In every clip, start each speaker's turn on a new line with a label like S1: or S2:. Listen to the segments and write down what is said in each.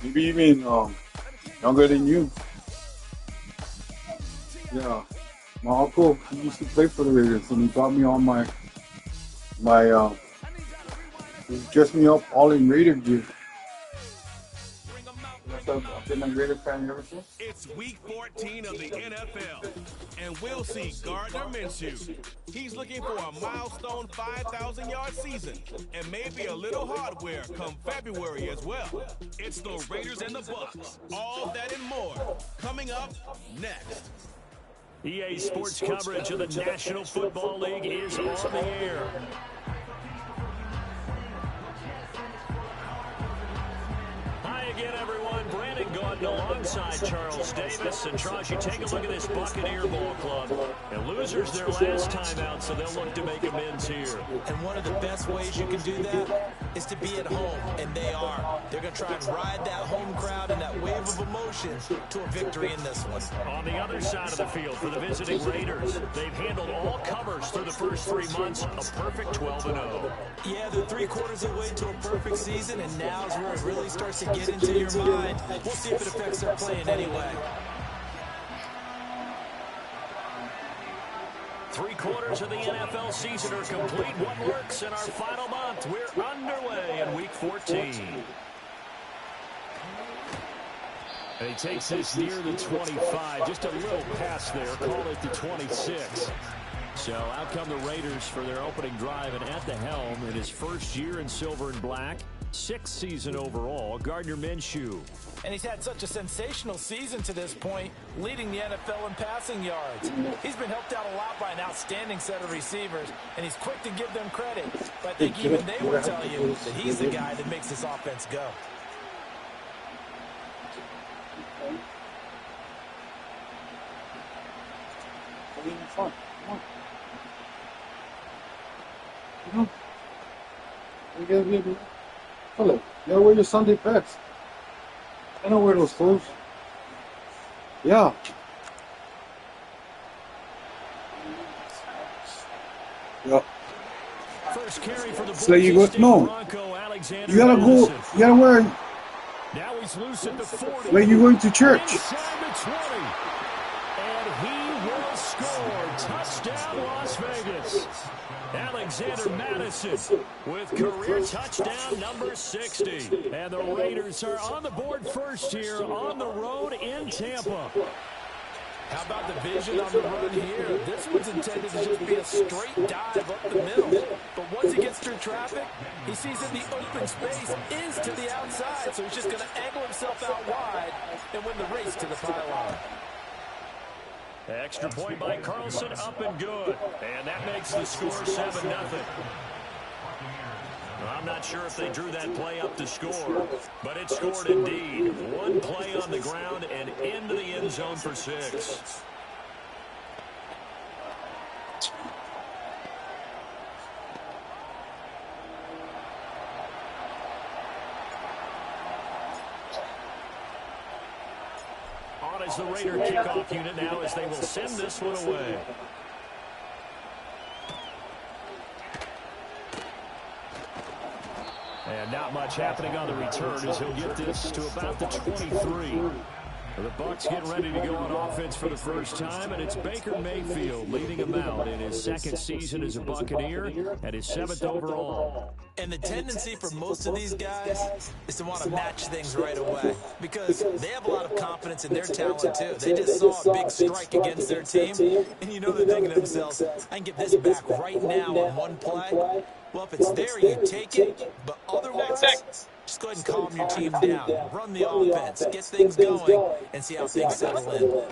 S1: Maybe even younger than you. Yeah. My uncle, he used to play for the Raiders, and he got me on my he dressed me up all in Raider gear. Yes, I've been a Raider fan ever since.
S2: It's week 14 of the NFL, and we'll see Gardner Minshew. He's looking for a milestone 5,000-yard season and maybe a little hardware come February as well. It's the Raiders and the Bucs. All that and more coming up next.
S3: EA Sports coverage of the National Football League is on the air. Hi again, everyone. Brandon Gaudin alongside Charles Davis. And Charles, you take a look at this Buccaneer Ball Club. And losers their last time out, so they'll look to make amends here.
S4: And one of the best ways you can do that is to be at home, and they are. They're going to try and ride that home crowd and that wave of emotion to a victory in this one.
S3: On the other side of the field for the visiting Raiders, they've handled all covers through the first 3 months, a perfect 12-0.
S4: Yeah, they're 3/4 of the way to a perfect season, and now's where it really starts to get into your mind. We'll see if it affects their play in any way.
S3: 3/4 of the NFL season are complete. What works in our final month? We're underway in Week 14. And he takes this near the 25. Just a little pass there. Call it the 26. So out come the Raiders for their opening drive, and at the helm in his first year in silver and black, 6th season overall, Gardner Minshew.
S4: And he's had such a sensational season to this point, leading the NFL in passing yards. He's been helped out a lot by an outstanding set of receivers, and he's quick to give them credit. But I think even they will tell you that he's the guy that makes this offense go.
S1: Fun. Come on. You know, hello. You gotta wear your Sunday pants. I don't wear those clothes. Yeah. Yeah.
S3: First carry for the
S1: So you go, no. You gotta go. You gotta wear.
S3: Now he's loose at the 40.
S1: Like you're going to church.
S3: Inside the 20. And he will score. Touchdown, Las Vegas. Alexander Madison with career touchdown number 60. And the Raiders are on the board first here on the road in Tampa.
S4: How about the vision on the run here? This one's intended to just be a straight dive up the middle. But once he gets through traffic, he sees that the open space is to the outside. So he's just going to angle himself out wide and win the race to the pylon.
S3: Extra point by Carlson, up and good. And that makes the score 7-0. I'm not sure if they drew that play up to score, but it scored indeed. One play on the ground and into the end zone for 6. On as the Raider kickoff unit now as they will send this one away. And not much happening on the return as he'll get this to about the 23. The Bucs getting ready to go on offense for the first time, and it's Baker Mayfield leading him out in his 2nd season as a Buccaneer and his 7th overall.
S4: And the tendency for most of these guys is to want to match things right away because they have a lot of confidence in their talent too. They just saw a big strike against their team, and you know they're thinking to themselves, I can get this back right now on one play. Well, if it's there, you take it, but otherwise, just go ahead and calm your team down. Run the offense, get things going, and see how things settle in.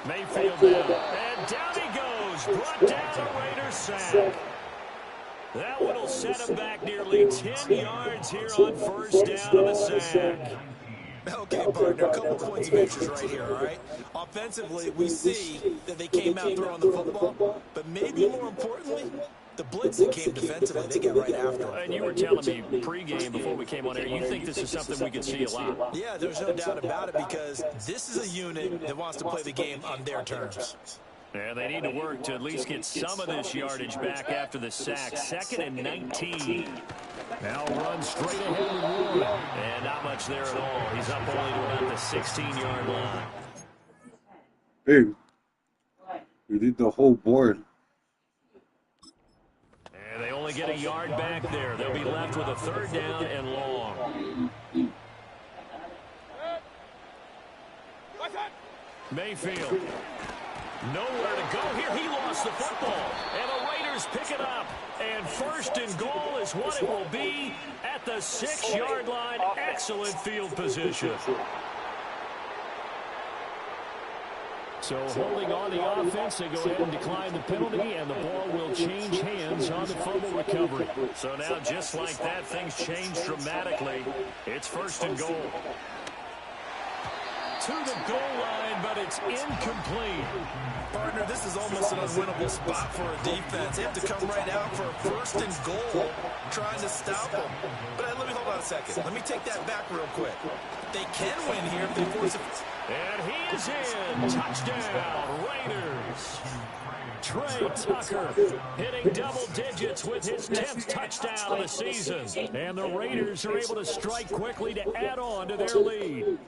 S3: Mayfield now, and down he goes, brought down a Raiders sack. That one will set him back nearly 10 yards here on first down on the sack.
S4: Okay, partner, a couple points of interest right here, all right? Offensively, we see that they came out throwing the football, but maybe more importantly, the blitz that came defensively, they get right after it.
S3: And you were telling me pregame before we came on air, you think this is something we could see a lot.
S4: Yeah, there's no doubt about it because this is a unit that wants to play the game on their terms.
S3: And they need to work to at least get some of this yardage back after the sack. 2nd and 19. Now run straight ahead with one. And not much there at all. He's up only to about the 16-yard line.
S1: Hey, we did the whole board.
S3: And they only get a yard back there. They'll be left with a 3rd down and long. Mayfield. Nowhere to go here. He lost the football. And the Raiders pick it up. And 1st and goal is what it will be at the 6-yard line. Excellent field position. So holding on the offense, they go ahead and decline the penalty, and the ball will change hands on the fumble recovery. So now, just like that, things change dramatically. It's 1st and goal. To the goal line, but it's incomplete.
S4: Partner, this is almost an unwinnable spot for a defense. They have to come right out for a 1st and goal, trying to stop them. But let me hold on a second. Let me take that back real quick. They can win here if they force it.
S3: And he is in. Touchdown, Raiders. Trey Tucker hitting double digits with his 10th touchdown of the season. And the Raiders are able to strike quickly to add on to their lead.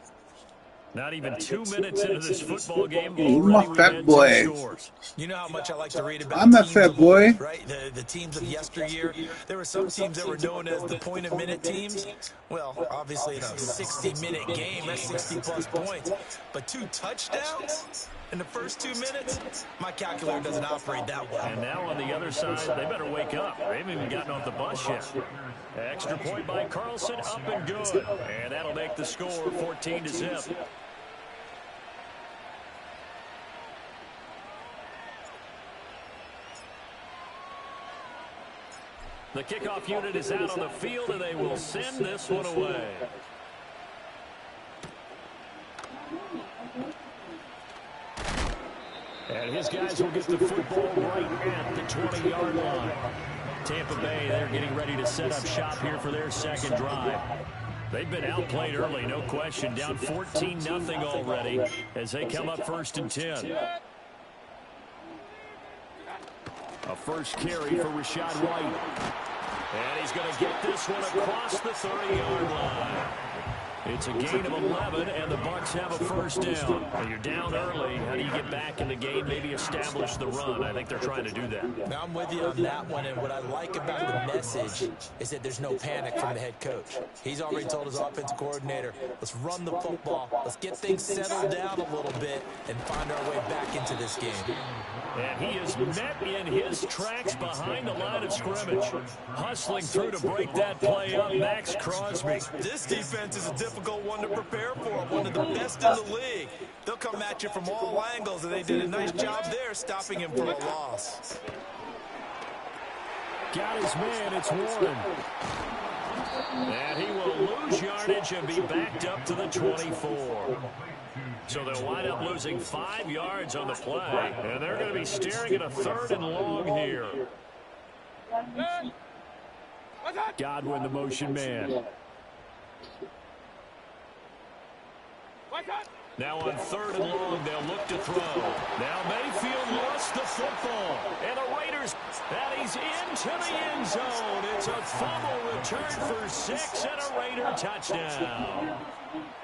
S3: Not even 2 minutes into this football game, already we've had 2 scores.
S4: You know how much I like to read about
S1: I'm a
S4: teams
S1: fat
S4: of
S1: boy.
S4: old, right? The teams of yesteryear. There were some teams that were known as the point-a-minute teams. Well, obviously in a 60-minute game, that's 60-plus points. But 2 touchdowns in the first 2 minutes? My calculator doesn't operate that well.
S3: And now on the other side, they better wake up. They haven't even gotten off the bus yet. Extra point by Carlson, up and good. And that'll make the score 14-0. The kickoff unit is out on the field, and they will send this one away. And his guys will get the football right at the 20-yard line. Tampa Bay, they're getting ready to set up shop here for their 2nd drive. They've been outplayed early, no question. Down 14-0 already as they come up 1st and 10. A first carry for Rachaad White. And he's going to get this one across the 30-yard line. It's a gain of 11, and the Bucs have a 1st down. When you're down early, how do you get back in the game, maybe establish the run? I think they're trying to do that.
S4: Now, I'm with you on that one, and what I like about the message is that there's no panic from the head coach. He's already told his offensive coordinator, let's run the football, let's get things settled down a little bit, and find our way back into this game.
S3: And he is met in his tracks behind the line of scrimmage. Hustling through to break that play up, Max Crosby.
S4: This defense is a difficult one to prepare for, one of the best in the league. They'll come at you from all angles, and they did a nice job there stopping him from a loss.
S3: Got his man, it's Warren. And he will lose yardage and be backed up to the 24. So they'll wind up losing 5 yards on the play. And they're going to be staring at a 3rd and long here. Godwin, the motion man. Now on 3rd and long, they'll look to throw. Now Mayfield lost the football. And the Raiders, and he's into the end zone. It's a fumble return for 6 and a Raider touchdown.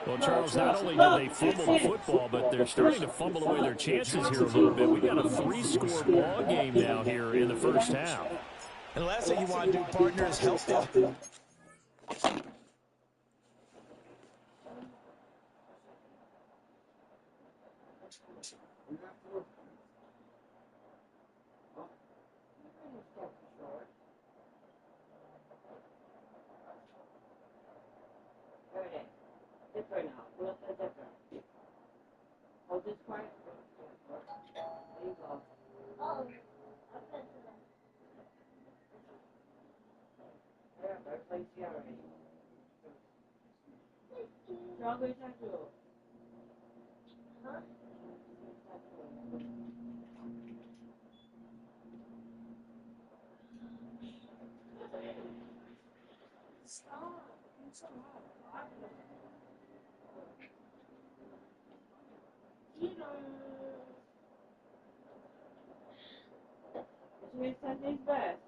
S3: Well, Charles, not only did they fumble the football, but they're starting to fumble away their chances here a little bit. We got a 3-score ball game now here in the 1st half.
S4: And the last thing you want to do, partner, is help them.
S5: Different now. Wheels are different. Hold this quiet. There you go. Oh, there, I placed you already. Strawberry tattoo. Huh? Stop. It's so hot. Which way Sunday's best?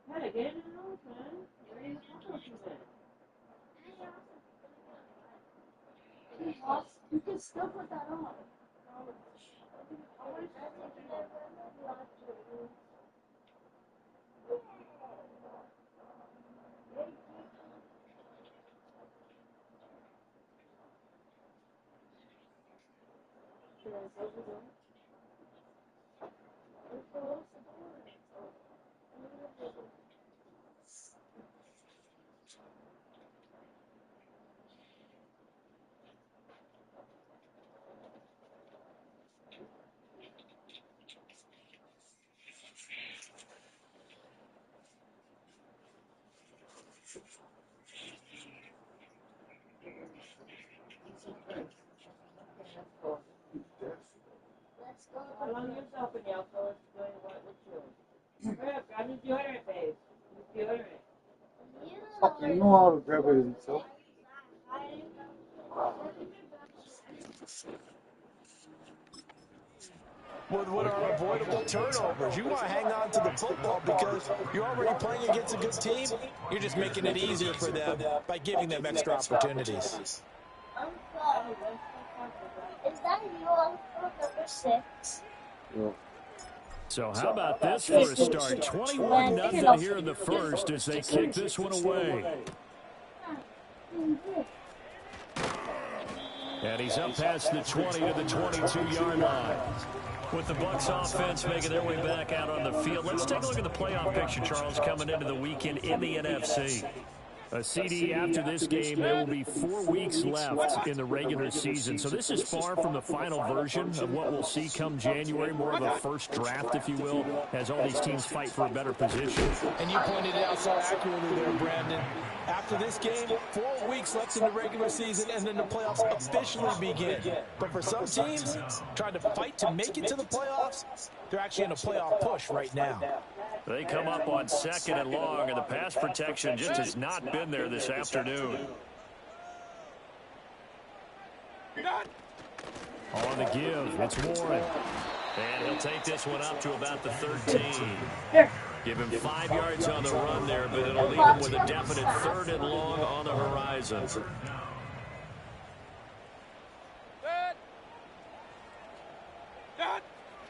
S5: Gotta get it in the nose, man. Where are you talking to, man? You can still put that on. How long you open the alcohol? I need deodorant, babe. Deodorant.
S1: Fuck, you know how to grab it himself.
S4: What are unavoidable turnovers? You want to hang on to the football because you're already playing against a good team. You're just making it easier for them by giving them extra opportunities.
S6: Is that your number 6?
S1: Yeah.
S3: So how about this for a start? 21-0 here in the first as they kick this one away. And he's up past the 20 to the 22-yard line. With the Bucs offense making their way back out on the field, let's take a look at the playoff picture, Charles, coming into the weekend in the NFC. A CD after this game, there will be 4 weeks left in the regular season. So this is far from the final version of what we'll see come January, more of a first draft, if you will, as all these teams fight for a better position.
S4: And you pointed it out so accurately there, Brandon. After this game, 4 weeks left in the regular season, and then the playoffs officially begin. But for some teams, trying to fight to make it to the playoffs, they're actually in a playoff push right now.
S3: They come up on 2nd and long, and the pass protection just has not been there this afternoon. On the give, it's Warren. And he'll take this one up to about the 13. Give him 5 yards on the run there, but it'll leave him with a definite 3rd and long on the horizon.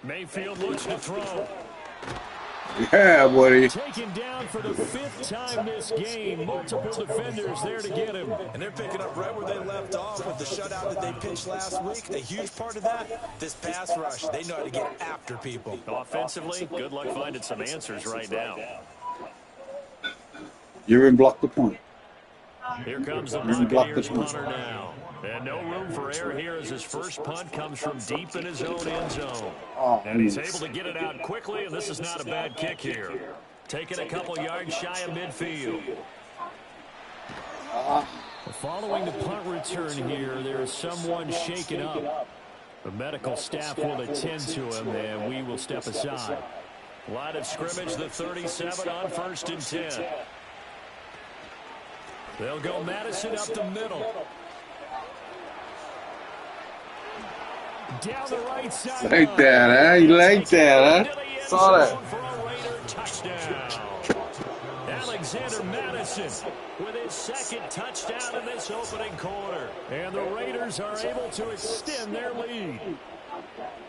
S3: Mayfield looks to throw.
S1: Yeah, buddy.
S3: Taken down for the 5th time this game. Multiple defenders there to get him.
S4: And they're picking up right where they left off with the shutout that they pitched last week. A huge part of that, this pass rush. They know how to get after people.
S3: Offensively, good luck finding some answers right now.
S1: You even blocked the point.
S3: Here comes the Buccaneers punter now. And no room for error here as his first punt comes from deep in his own end zone. And he's able to get it out quickly, and this is not a bad kick here. Taking a couple yards shy of midfield. Following the punt return here, there is someone shaken up. The medical staff will attend to him, and we will step aside. Line of scrimmage, the 37 on 1st and 10. They'll go Madison up the middle. Down the right side.
S1: Like that, huh? You like that, huh? Saw that.
S3: Alexander Madison with his 2nd touchdown in this opening quarter. And the Raiders are able to extend their lead.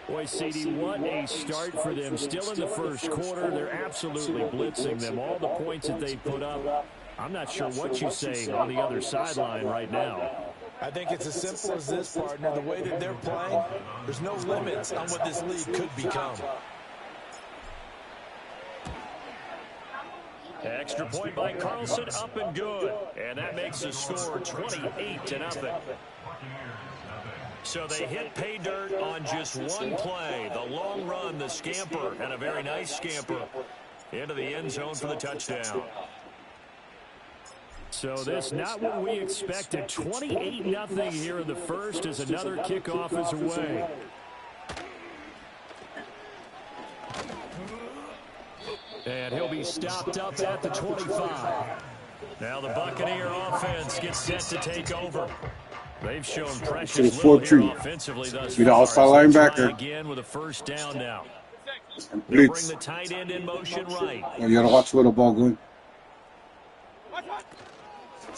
S3: Boy, CD, what a start for them. Still in the first quarter. They're absolutely blitzing them. All the points that they put up. I'm not sure what you say on the other sideline right now.
S4: I think it's as simple as this, partner. The way that they're playing, there's no limits on what this league could become.
S3: Extra point by Carlson, up and good. And that makes the score 28-0. So they hit pay dirt on just one play. The long run, the scamper, and a very nice scamper into the end zone for the touchdown. So this not what we expected. 28-0 here in the first as another kickoff is away. And he'll be be stopped up at the 25. Now the Buccaneer offense gets set to take over. They've shown precious little here offensively thus far.
S1: Be the outside linebacker.
S3: Again with a first down now.
S1: Blitz.
S3: Bring the tight end in motion right.
S1: You gotta watch where the ball going.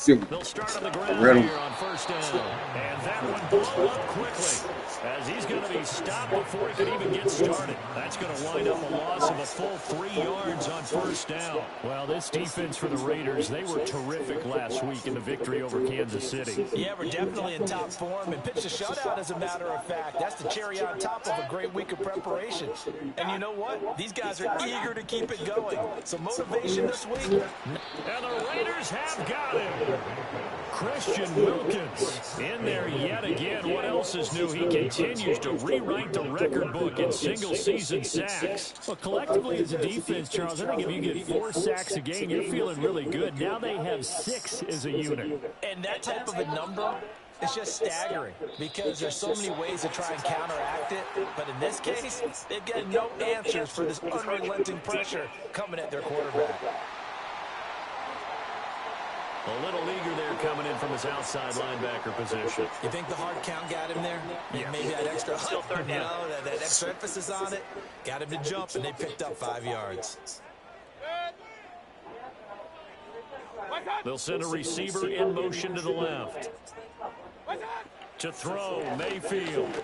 S3: They'll start on the ground here on first down. And that one blown up quickly as he's going to be stopped before he can even get started. That's going to wind up a loss of a full 3 yards on first down. Well, this defense for the Raiders, they were terrific last week in the victory over Kansas City.
S4: Yeah, we're definitely in top form and pitched a shutout, as a matter of fact. That's the cherry on top of a great week of preparation. And you know what? These guys are eager to keep it going. So motivation this week.
S3: And the Raiders have got him. Christian Wilkins in there yet again. What else is new? He continues to rewrite the record book in single-season sacks. Well, collectively as a defense, Charles, I think if you get 4 sacks a game, you're feeling really good. Now they have 6 as a unit.
S4: And that type of a number is just staggering because there's so many ways to try and counteract it. But in this case, they've got no answers for this unrelenting pressure coming at their quarterback.
S3: A little eager there coming in from his outside linebacker position.
S4: You think the hard count got him there? Yeah. Maybe that extra that extra emphasis on it got him to jump, and they picked up 5 yards.
S3: They'll send a receiver in motion to the left. To throw, Mayfield.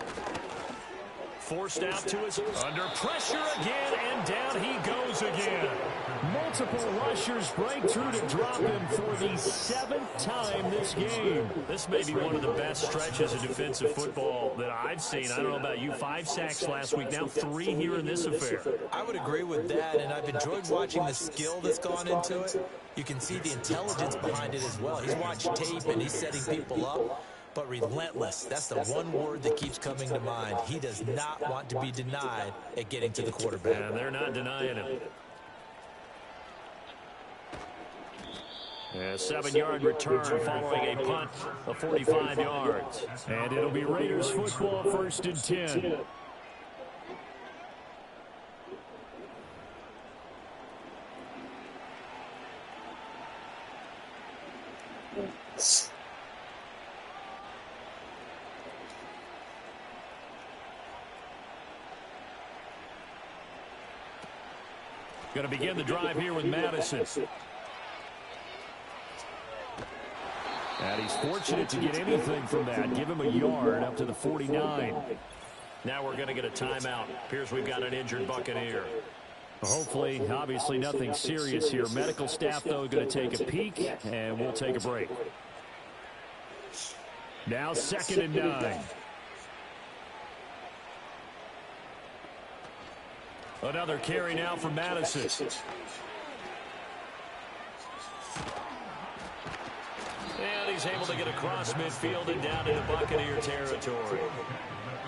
S3: Forced out to his under pressure again, and down he goes again. Multiple rushers break through to drop him for the 7th time this game. This may be one of the best stretches of defensive football that I've seen. I don't know about you. 5 sacks last week, now 3 here in this affair.
S4: I would agree with that, and I've enjoyed watching the skill that's gone into it. You can see the intelligence behind it as well. He's watched tape, and he's setting people up. But relentless, that's the one word that keeps coming to mind. He does not want to be denied at getting to the quarterback.
S3: And they're not denying him. A 7-yard return following a punt of 45 yards. And it'll be Raiders football, 1st and 10. Going to begin the drive here with Madison. And he's fortunate to get anything from that. Give him a yard up to the 49. Now we're going to get a timeout. Appears we've got an injured Buccaneer. Hopefully, obviously nothing serious here. Medical staff, though, going to take a peek, and we'll take a break. Now 2nd and 9. Another carry now for Madison. And he's able to get across midfield and down into Buccaneer territory.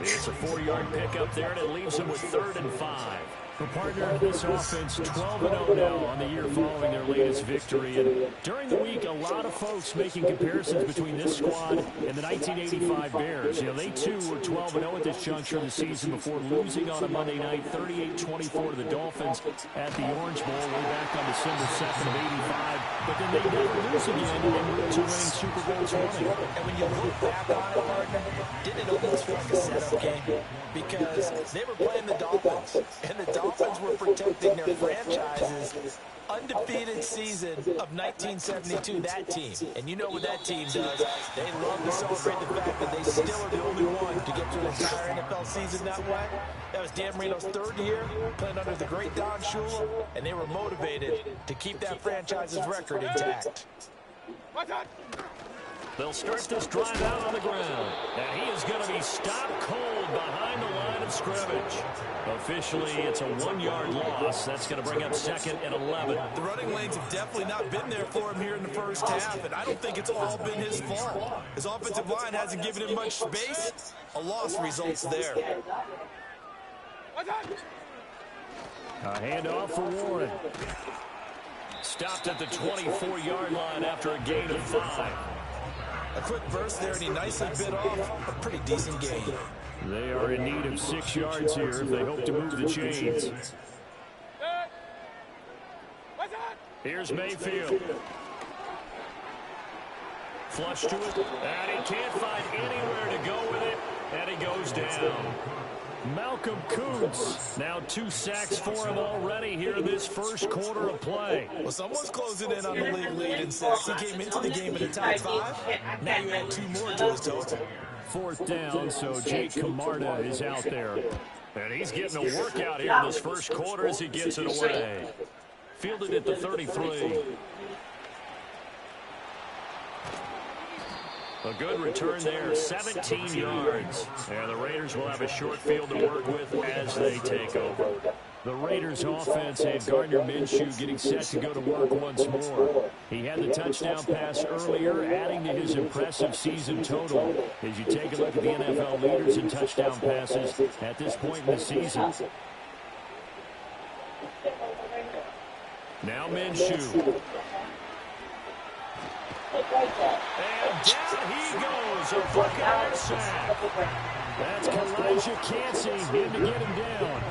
S3: It's a 4-yard pickup there, and it leaves him with 3rd and 5. The partner of this offense, 12-0 now on the year following their latest victory. And during the week, a lot of folks making comparisons between this squad and the 1985 Bears. You know, they too were 12-0 at this juncture of the season before losing on a Monday night, 38-24 to the Dolphins at the Orange Bowl way back on December 2nd of '85. But then they never lose again and went to winning Super Bowl 20.
S4: And when you look back on it, partner, didn't it almost feel like a setup game? Because they were playing the Dolphins, and the Dolphins were protecting their franchise's undefeated season of 1972, that team. And you know what that team does. They love to celebrate the fact that they still are the only one to get through an entire NFL season that way. That was Dan Marino's 3rd year, playing under the great Don Shula, and they were motivated to keep that franchise's record intact.
S3: They'll start this drive out on the ground. And he is going to be stopped cold behind the line of scrimmage. Officially, it's a 1-yard loss. That's going to bring up 2nd and 11.
S4: The running lanes have definitely not been there for him here in the first half, and I don't think it's all been his fault. His offensive line hasn't given him much space. A loss results there.
S3: A handoff for Warren. Stopped at the 24-yard line after a gain of 5.
S4: A quick burst there, and he nicely bit off a pretty decent gain.
S3: They are in need of 6 yards here if they hope to move the chains. Here's Mayfield. Flush to it, and he can't find anywhere to go with it, and he goes down. Malcolm Kuntz, now 2 sacks for him already here in this first quarter of play.
S4: Well, someone's closing in on the league lead in sacks. He came into the game in the top 5. Now you add 2 more to his total.
S3: 4th down, so Jake Camarda is out there. And he's getting a workout here in this first quarter as he gets it away. Fielded at the 33. A good return there, 17 yards. And the Raiders will have a short field to work with as they take over. The Raiders offense had Gardner Minshew getting set to go to work once more. He had the touchdown pass earlier, adding to his impressive season total. As you take a look at the NFL leaders in touchdown passes at this point in the season. Now Minshew. And down he goes, a Buccaneer sack. That's Kalijah Cansey in to get him down.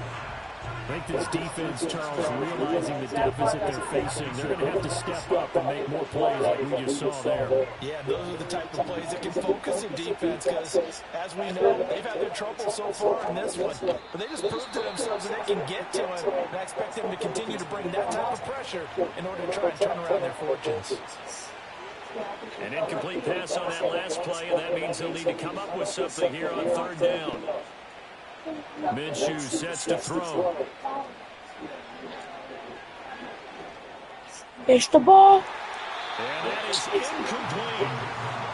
S3: I think this defense, Charles, realizing the deficit they're facing, they're going to have to step up and make more plays like we just saw there.
S4: Yeah, those are the type of plays that can focus a defense because, as we know, they've had their trouble so far in this one. But they just proved to themselves that they can get to it, and I expect them to continue to bring that type of pressure in order to try and turn around their fortunes.
S3: An incomplete pass on that last play, and that means they'll need to come up with something here on 3rd down. Minshew sets to throw.
S6: Here's the ball.
S3: And that is incomplete.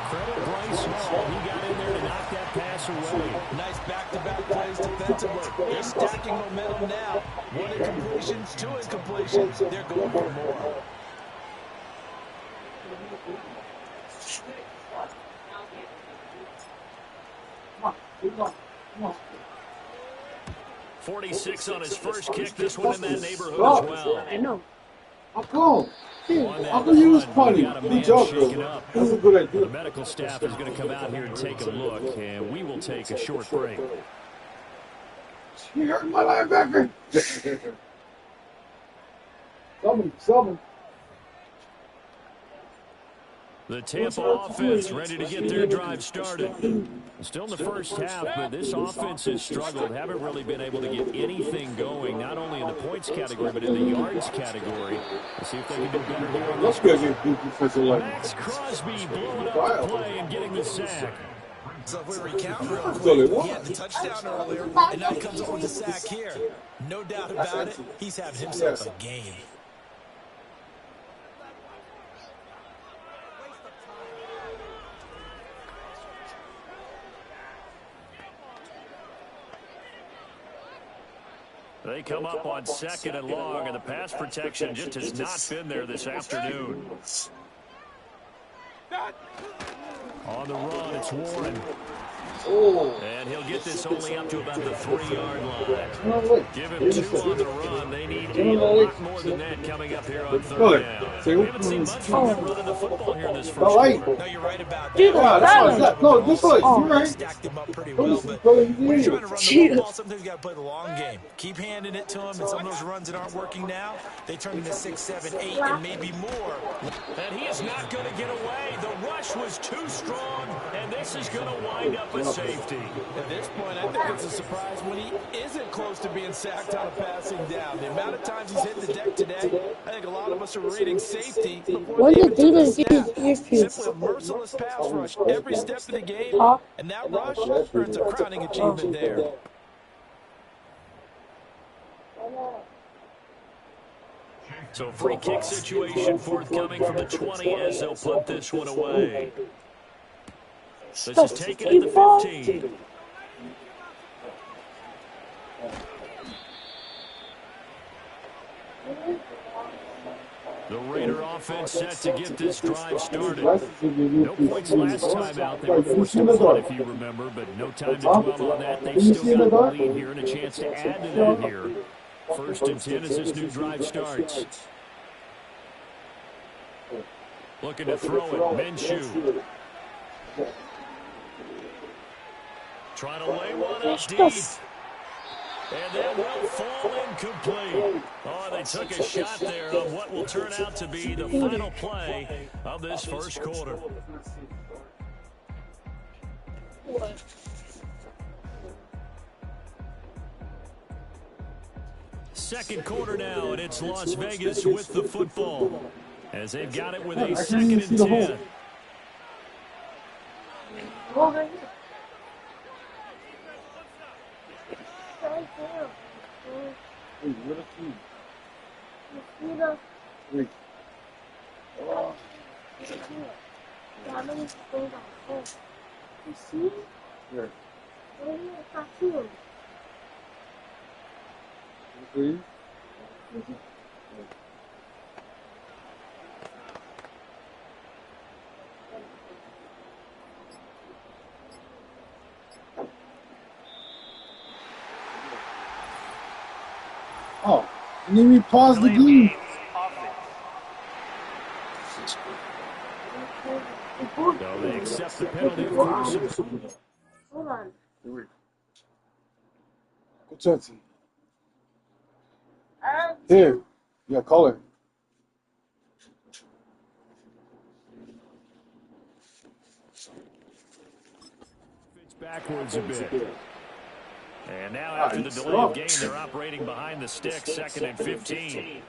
S3: Credit Bryce Hall. He got in there to knock that pass away.
S4: Nice back-to-back plays defensively. They're stacking momentum now. 1 incompletions, 2 incompletions. They're going for more.
S1: Come on.
S3: 46 on his first kick. This one in that neighborhood as well.
S6: I know.
S1: How come? How come you was funny? Good job, bro. That's a good idea.
S3: The medical staff is going to come out here and take a look, and we will take a short break.
S1: You hurt my linebacker. Summon.
S3: The Tampa offense ready to get their drive started. Still in the first half, but this offense has struggled. Haven't really been able to get anything going, not only in the points category, but in the yards category. Let's see if they can do better here on this one. Max Crosby blowing up the play and getting the sack.
S4: So if we recount real quick, he had the touchdown earlier, and now he comes up with the sack here. No doubt about it, he's having himself a game.
S3: They come up on 2nd and long, and the pass protection just has not been there this afternoon. On the run, it's Warren. And he'll get this only up to about the 3-yard line. Give him 2 on the run. They need a lot more than that coming up here on 3rd down. We haven't seen much from him running the football here in this first quarter.
S4: No, you're right about that.
S6: Dude,
S1: No, this way. You're right.
S4: Stacked him up pretty well, but when you're trying to run the football, sometimes you got to play the long game. Keep handing it to him, and some of those runs that aren't working now, they turn into 6, 7, 8, and maybe more.
S3: And he is not going to get away. The rush was too strong, and this is going to wind up a safety.
S4: At this point, I think it's a surprise when he isn't close to being sacked on a passing down. The amount of times he's hit the deck today, I think a lot of us are reading safety before they even took the snap. Simply a merciless pass rush every step of the game, and that rush earns a crowning achievement there.
S3: So free kick situation forthcoming from the 20 as they'll punt this one away. This is taken at the 15. The Raider offense set to get this drive started. No points last time out. They were forced to punt, if you remember, but no time to dwell on that. They've still got the lead here and a chance to add to that here. 1st and 10 as this new drive starts. Looking to throw it, Minshew. Trying to lay one up deep. And that will fall incomplete. Oh, they took a shot there on what will turn out to be the final play of this first quarter. Second quarter now, and it's Las Vegas with the football as they've got it with a 2nd and 10.
S1: Oh, you need me to pause the game.
S3: No, they accept the penalty, of course.
S6: Hold on.
S1: Go Chelsea. Here, yeah, call her.
S3: It's backwards a bit. And now after the delay of game, they're operating behind the stick, 2nd and 15.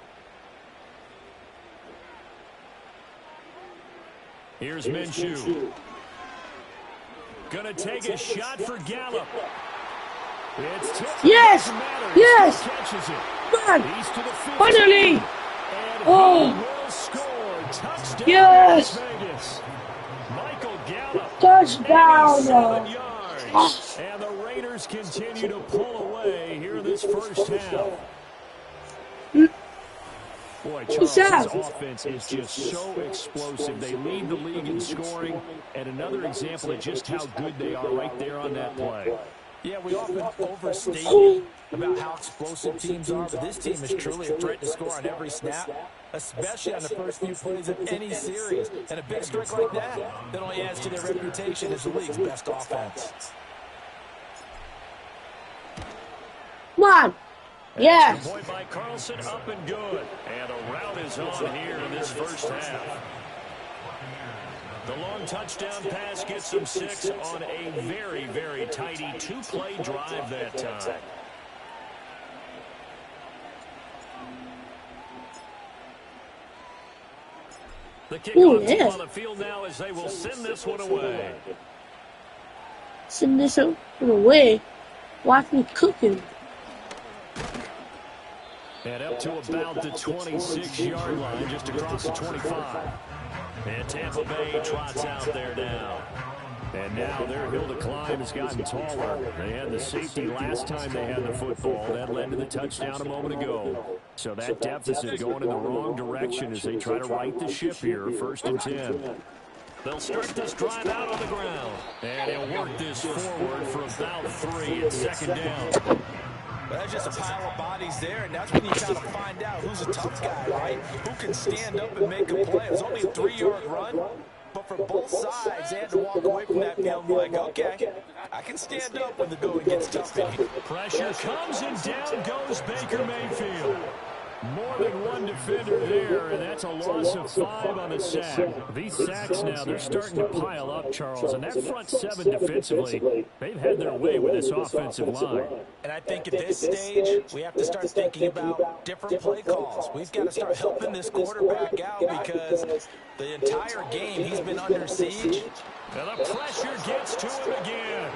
S3: Here's Minshew. Gonna take a shot for Gallup. It's tipped.
S7: Yes! Yes!
S3: He catches it.
S7: Man!
S3: He's to the 15.
S7: Finally!
S3: And
S7: Oh!
S3: he will score. Touchdown,
S7: Yes!
S3: Las Vegas. Michael Gallup.
S7: Touchdown!
S3: 87 yards. And the Raiders continue to pull away here in this first half. Boy, Charles' offense is just so explosive. They lead the league in scoring, and another example of just how good they are right there on that play.
S4: Yeah, we often overstate about how explosive teams are, but this team is truly a threat to score on every snap, especially on the first few plays of any series. And a big strike like that only adds to their reputation as the league's best offense.
S7: Come on! Yes!
S3: Point by Carlson, up and good. And a rout is on here in this first half. The long touchdown pass gets them 6 on a very, very tidy 2-play drive that time. The kickoff team on the field now as they will send this one away.
S7: Send this one away. Watch me cooking.
S3: And up to about the 26-yard line, just across the 25. And Tampa Bay trots out there now. And now their hill to climb has gotten taller. They had the safety last time they had the football. That led to the touchdown a moment ago. So that deficit going in the wrong direction as they try to right the ship here, 1st and 10. They'll start this drive out on the ground. And he'll work this forward for about 3. It's 2nd down.
S4: But that's just a pile of bodies there, and that's when you kind of find out who's a tough guy, right? Who can stand up and make a play. It was only a 3-yard run, but for both sides, they had to walk away from that feeling like, okay, I can stand up when the going gets tough in here.
S3: Pressure comes, and down goes Baker Mayfield. More than one defender there, and that's a loss of 5 on the sack. These sacks now, they're starting to pile up, Charles, and that front 7 defensively, they've had their way with this offensive line.
S4: And I think at this stage, we have to start thinking about different play calls. We've got to start helping this quarterback out because the entire game he's been under siege.
S3: And the pressure gets to him again.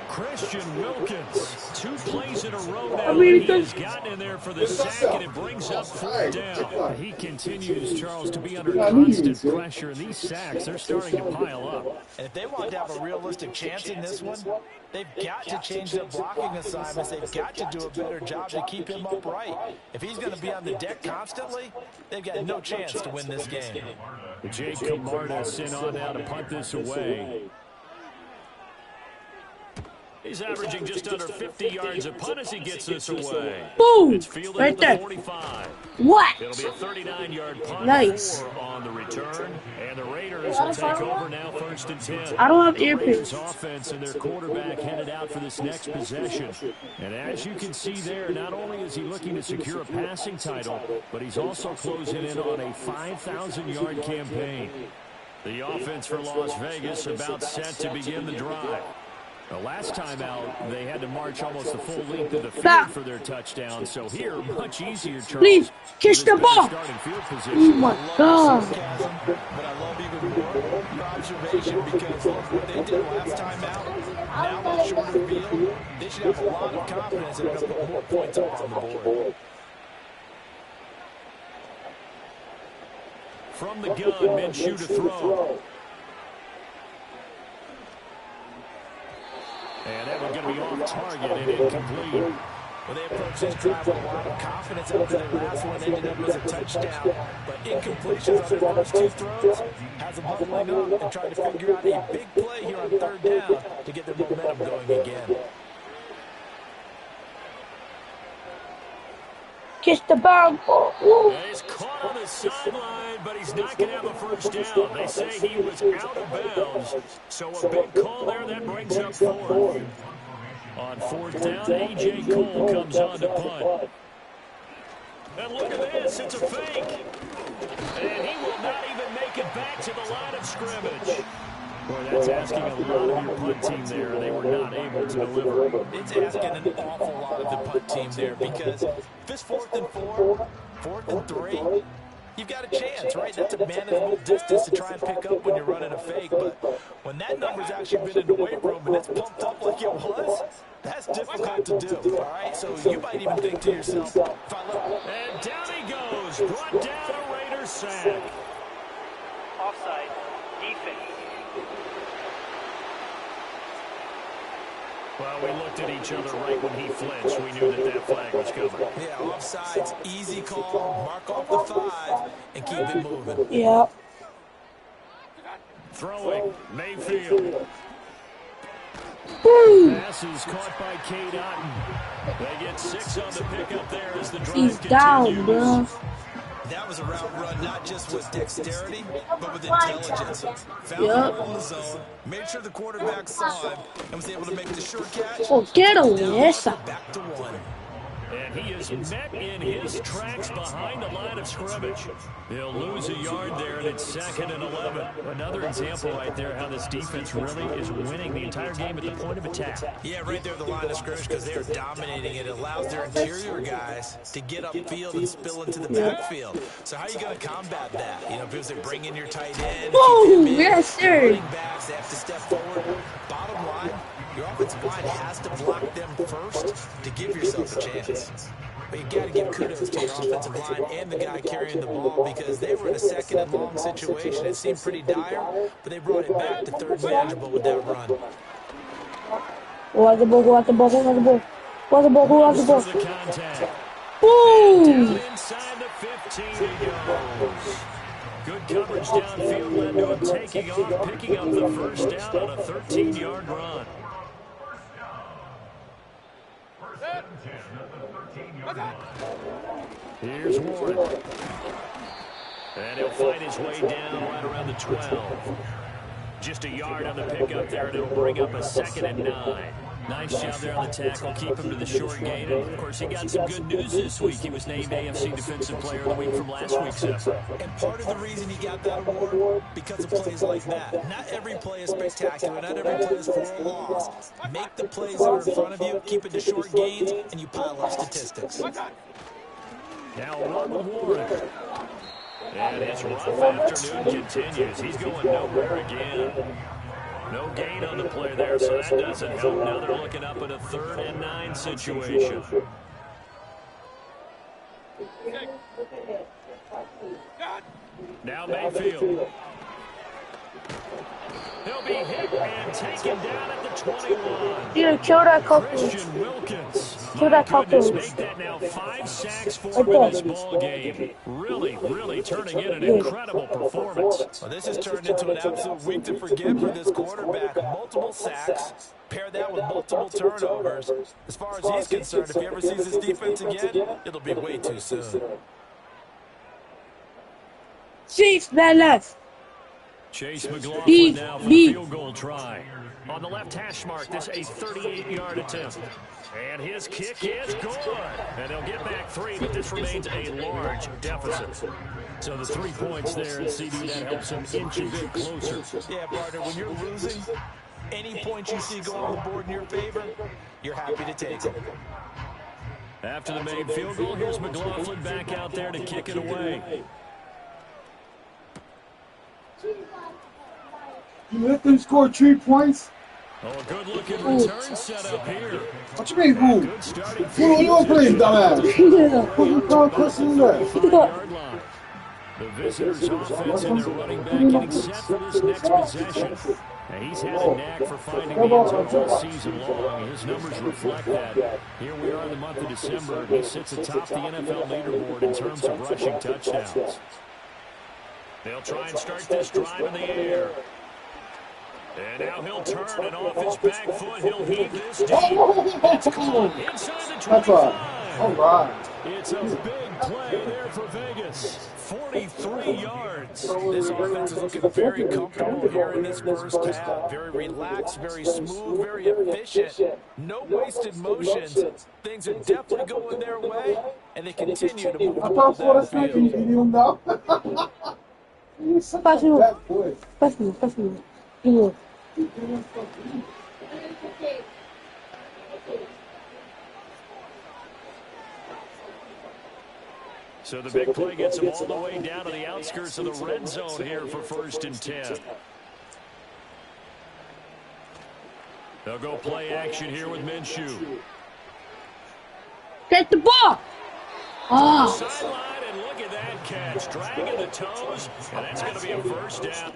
S3: Christian Wilkins, 2 plays in a row now. He has gotten in there for the sack, and it brings up 4th down. He continues, Charles, to be under constant pressure, and these sacks, they're starting to pile up.
S4: And if they want to have a realistic chance in this one, they've got to change their blocking assignments. They've got to do a better job to keep him upright. If he's going to be on the deck constantly, they've got no chance to win this game.
S3: Jake Camarda sent on now to punt this away. He's averaging just under 50 yards a punt as he gets this away.
S7: Boom!
S3: It's fielded
S7: Right
S3: at the
S7: there.
S3: 45.
S7: What?
S3: It'll be a 39-yard punt,
S7: Nice.
S3: 4 on the return, and the Raiders will take over now, 1st and 10.
S7: I don't have
S3: The Raiders
S7: earpiece.
S3: offense and their quarterback headed out for this next possession. And as you can see there, not only is he looking to secure a passing title, but he's also closing in on a 5,000-yard campaign. The offense for Las Vegas about set to begin the drive. The last time out, they had to march almost the full length of the field for their touchdown. So here, much easier, Charles.
S7: Please, kiss the ball. Oh, my God.
S4: But I love even more your observation because look what they did last time out. Now that shorter field, they should have a lot of confidence that they're going to put more points up on the board.
S3: From the gun, Minshew to throw. And that one's going to be off target and incomplete.
S4: Well, they approached this drive with a lot of confidence after their last one ended up as a touchdown. But incompletions on their first 2 throws has them huddling up and trying to figure out a big play here on 3rd down to get their momentum going again.
S7: Kiss the ball.
S3: He's caught on the sideline, but he's not going to have a first down. They say he was out of bounds. So a big call there that brings up 4th. On 4th down, A.J. Cole comes on to punt. And look at this, it's a fake. And he will not even make it back to the line of scrimmage. Boy, that's asking a lot of your punt team there. They were not able to deliver.
S4: It's asking an awful lot of the punt team there because if it's 4th and 4, 4th and 3, you've got a chance, right? That's a manageable distance to try and pick up when you're running a fake. But when that number's actually been in the weight room and it's pumped up like it was, that's difficult to do, all right? So you might even think to yourself, if I look.
S3: And down he goes, brought down a Raiders sack.
S8: Offside, defense.
S3: Well, we looked at each other right when he flinched. We knew that flag was coming.
S4: Yeah, offsides, easy call, mark off the 5, and keep it moving.
S7: Yeah.
S3: Throwing, Mayfield.
S7: Boom.
S3: Pass is caught by Cade Otton. They get 6 on the pickup there as the drive
S7: He's
S3: continues.
S7: down, bro.
S4: That was a route run not just with dexterity, but with intelligence. Found him on the zone, made sure the quarterback saw him, and was able to make the short catch.
S7: Oh, get him,
S4: Now
S7: esa.
S4: back to 1.
S3: And he is met in his tracks behind the line of scrimmage. They'll lose a yard there, and it's 2nd and 11. Another example right there how this defense really is winning the entire game at the point of attack.
S4: Yeah, right there at the line of scrimmage because they are dominating it. It allows their interior guys to get upfield and spill into the backfield. So how are you going to combat that? You know, because they bring in your tight end,
S7: Boom.
S4: keep him in,
S7: Yes,
S4: the
S7: sir.
S4: running backs, they have to step forward. Bottom line, your offensive line has to block them first to give yourself a chance. But you got to give kudos to your offensive line and the guy carrying the ball because they were in a 2nd and long situation. It seemed pretty dire, but they brought it back to 3rd manageable with that run.
S7: Who has the ball? Who has the ball? Who has the ball? Who has the ball? Who has the ball?
S3: The contact.
S7: Boom.
S3: Down inside the 15 he goes. Good coverage downfield led to him taking off, picking up the first down on a 13-yard run. Here's Warren. And he'll fight his way down right around the 12. Just a yard on the pickup there, and it'll bring up a 2nd and 9. Nice job there on the tackle, keep him to the short gain. And, of course, he got some good news this week. He was named AFC Defensive Player of the Week from last week's effort.
S4: And part of the reason he got that award, because of plays like that. Not every play is spectacular. Not every play is for a loss. Make the plays that are in front of you, keep it to short gains, and you pile up statistics.
S3: Now Ronald Warren. And his rough afternoon continues. He's going nowhere again. No gain on the play there, so that doesn't help. Now they're looking up at a 3rd and 9 situation. Now Mayfield. He'll be hit and taken down at the 21.
S7: You kill that couple.
S3: Christian Wilkins
S7: So
S3: My
S7: that talk to
S3: goodness,
S7: him.
S3: make that now 5 sacks for
S7: Right
S3: him in
S7: there.
S3: this ball game. Really turning in an
S7: Yeah.
S3: incredible performance.
S4: Well, this has turned into an absolute week to forget for this quarterback. Multiple sacks, pair that with multiple turnovers. As far as he's concerned, if he ever sees this defense again, it'll be way too soon.
S7: Chiefs, left.
S3: Chase McLaughlin
S7: D,
S3: now for the
S7: D.
S3: field goal try. On the left hash mark, this a 38-yard attempt. And his kick is good. And they'll get back 3, but this remains a large deficit. So the 3 points there, and CD, that helps him inch a bit closer.
S4: Yeah, partner, when you're losing, any points you see go on the board in your favor, you're happy to take them.
S3: After the made field goal, here's McLaughlin back out there to kick it away.
S1: You let them score 3 points?
S3: Oh, a good-looking return set up here.
S1: What you mean, who?
S3: Good starting
S1: Who you playing, dumbass? Who you call cussing there?
S3: 5-yard line. The visitors' offense and their running back getting set for this next possession. Now, he's had a knack for finding the end zone all season long. His numbers reflect that. Here we are in the month of December, and he sits atop the NFL leaderboard in terms of rushing touchdowns. They'll try and start this drive in the air. And now he'll turn, and off his back foot, he'll heave this deep. It's caught inside the 25.
S1: All right.
S3: It's a big play there for Vegas. 43 yards.
S4: This offense is looking very comfortable here in this first half. Very relaxed, very smooth, very efficient. No wasted motions. Things are definitely going their way, and they continue to move the ball downfield.
S7: Pass
S3: So the big play gets him all the way down to the outskirts of the red zone here for 1st and 10. They'll go play action here with Minshew.
S7: Get the ball! Oh.
S3: Sideline, and look at that catch. Dragging the toes, and that's going to be a first down.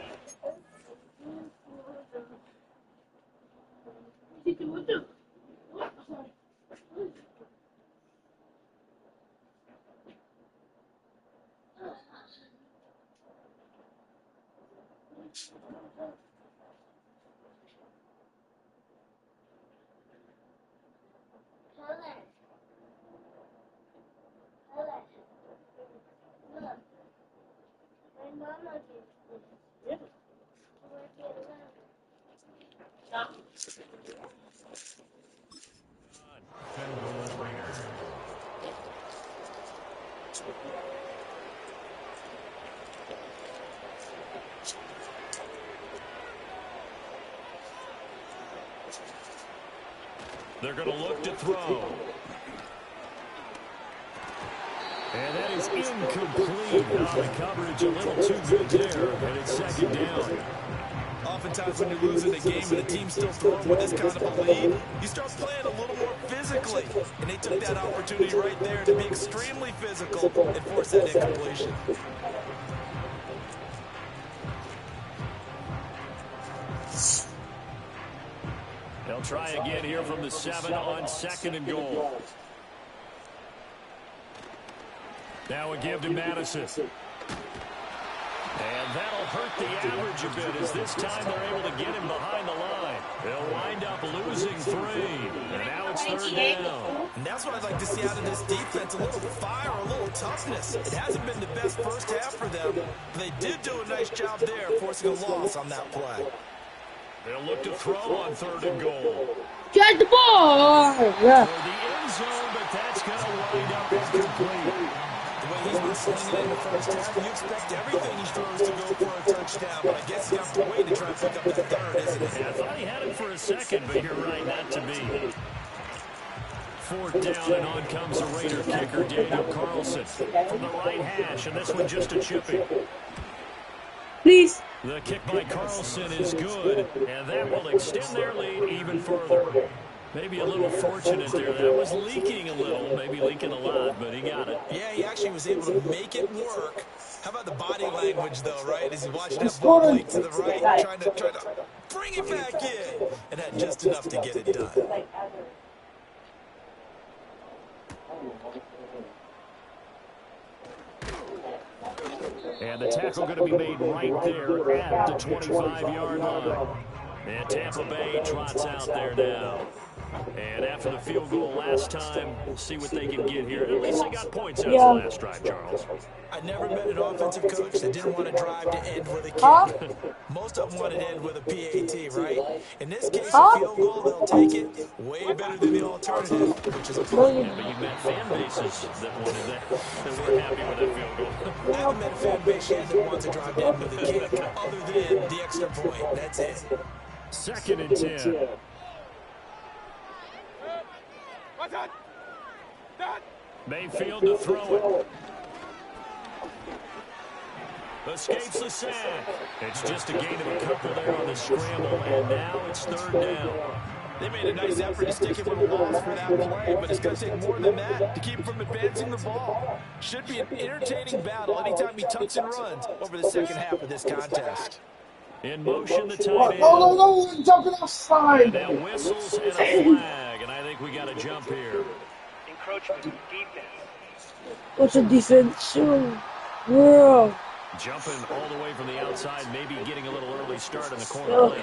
S3: They're going to look to throw. And that is incomplete. The coverage a little too good there, and it's 2nd down.
S4: Oftentimes when you're losing a game and the team's still throwing with this kind of a lead, you start playing a little more physically. And they took that opportunity right there to be extremely physical and force that incompletion.
S3: They'll try again here from the 7 on 2nd and goal. Now a give to Madison. And that'll hurt the average a bit as this time they're able to get him behind the line. They'll wind up losing 3. And now it's 3rd down.
S4: And that's what I'd like to see out of this defense, a little fire, a little toughness. It hasn't been the best first half for them, but they did do a nice job there forcing a loss on that play.
S3: They'll look to throw on 3rd and goal.
S7: Get the ball! Yeah.
S3: For the end zone, but that's going to wind up incomplete.
S4: The way he's been slinging it in the first half, you expect everything he throws to go for a touchdown, but I guess he's got to wait to try and pick up that 3rd, isn't he?
S3: Yeah, I thought he had it for a second, but you're right, not to be. 4th down, and on comes the Raider kicker, Daniel Carlson. From the right hash, and this one just a chipping.
S7: Please.
S3: The kick by Carlson is good, and that will extend their lead even further. Maybe a little fortunate there. That was leaking a little, maybe leaking a lot, but he got it.
S4: Yeah, he actually was able to make it work. How about the body language, though, right? As he watched that ball leak to the right, trying to bring it back in, and had just enough to get it done.
S3: And the tackle going to be made right there at the 25-yard line. And Tampa Bay trots out there now. And after the field goal last time, we'll see what they can get here. At least they got points out of the last drive, Charles.
S4: I never met an offensive coach that didn't want to drive to end with a kick. Most of them want to end with a PAT, right? In this case, a field goal, they'll take it. Way better than the alternative, which is a punt.
S3: Yeah, but you've met fan bases that wanted that were happy with that field goal.
S4: I haven't met a fan base yet that wants to drive to end with a kick, other than the extra point. That's it.
S3: 2nd and 10. Mayfield to throw it. Escapes the sack. It's just a gain of a couple there on the scramble, and now it's 3rd down.
S4: They made a nice effort to stick it with a loss for that play, but it's going to take more than that to keep him from advancing the ball. Should be an entertaining battle anytime he tucks and runs over the second half of this contest.
S3: In motion, the tight end.
S1: No, jumping offside.
S3: And now whistles and a flag, and I think we got a jump here.
S8: Encroachment, defense.
S7: What's a defense? Girl.
S3: Jumping all the way from the outside, maybe getting a little early start in the corner.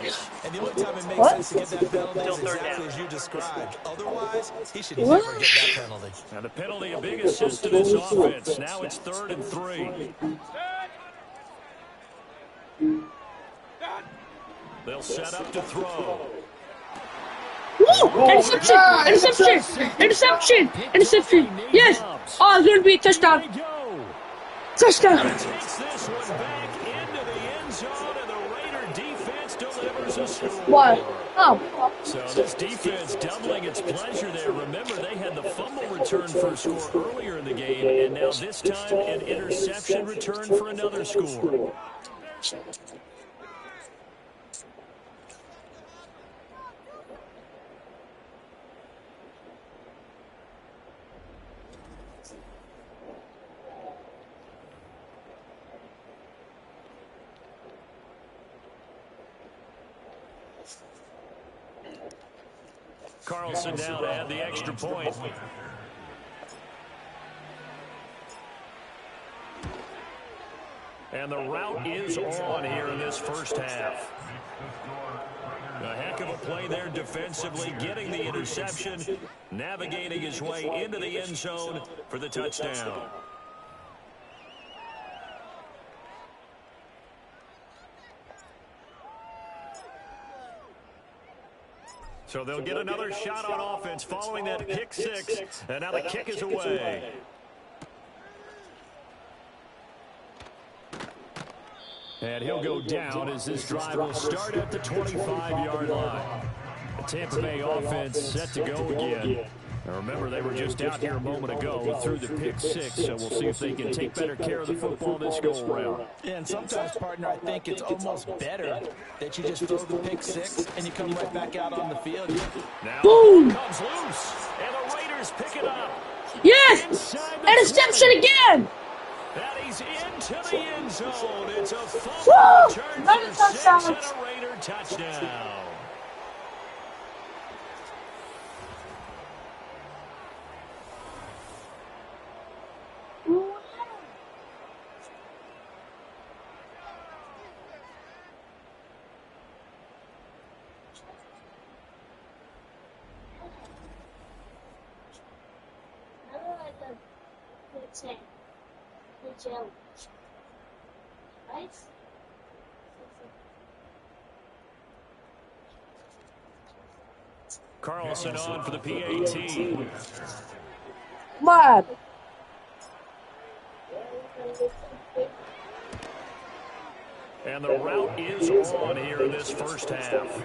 S4: And the only time it makes sense to get that penalty is exactly as you described. Otherwise, he should never get that penalty.
S3: Now the penalty, a big assist to this offense. Now it's 3rd and 3. They'll set up to throw.
S7: Woo! Interception! Yes! Oh, it's going to be a touchdown. Touchdown!
S3: Takes this one back into the end zone, and the Raider defense delivers a score.
S7: What? Oh.
S3: So this defense doubling its pleasure there. Remember, they had the fumble return for a score earlier in the game, and now this time an interception return for another score. Carlson down to add the extra point. And the route is on here in this first half. A heck of a play there defensively, getting the interception, navigating his way into the end zone for the touchdown. So they'll get another shot on offense following that pick 6, and now the kick is away. And he'll go down as this drive will start at the 25-yard line. The Tampa Bay offense set to go again. Now remember, they were just out here a moment ago through the pick 6, so we'll see if they can take better care of the football this go-around.
S4: Yeah, and sometimes, partner, I think it's almost better that you just throw the pick 6 and you come right back out on the field.
S3: Now
S7: boom!
S3: Comes loose, and the Raiders pick it up.
S7: Yes! Interception again!
S3: That he's into the end zone. It's a fumble return for 6 and a Raider touchdown. Carlson on for the PAT.
S7: Mad.
S3: And the route is on here in this first half.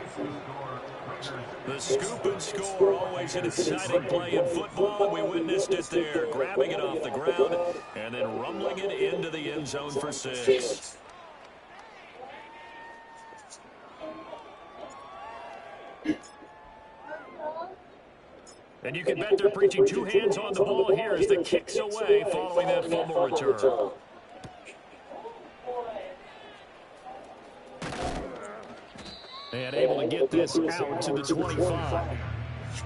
S3: The scoop and score, always an exciting play in football, and we witnessed it there, grabbing it off the ground and then rumbling it into the end zone for 6. And you can bet they're preaching 2 hands on the ball here as the kick's away following that fumble return. And able to get this out to the 25.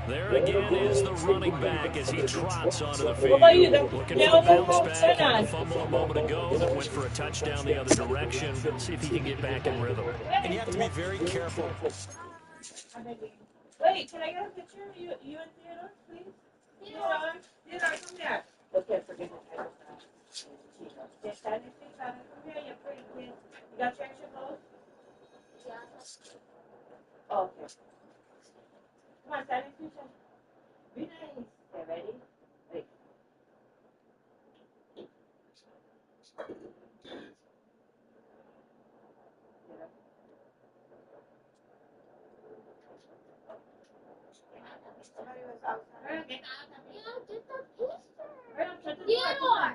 S3: There again is the running back as he trots onto the
S7: What about you?
S3: field. Looking for a bounce back. Had the fumble a moment ago that went for a touchdown the other direction. See if he can get back in rhythm.
S4: And you have to be very careful.
S5: Wait, can I get a picture of you and Theodore, please? Theodore, come here. Okay, forget it. Okay, stand next to each other. Come here, you're pretty kid. You got your extra clothes? Oh, okay. Come on, stand next to each other. Be nice. Okay, ready? Wait. Somebody was outside. Hurry up, get the picture. Theodore!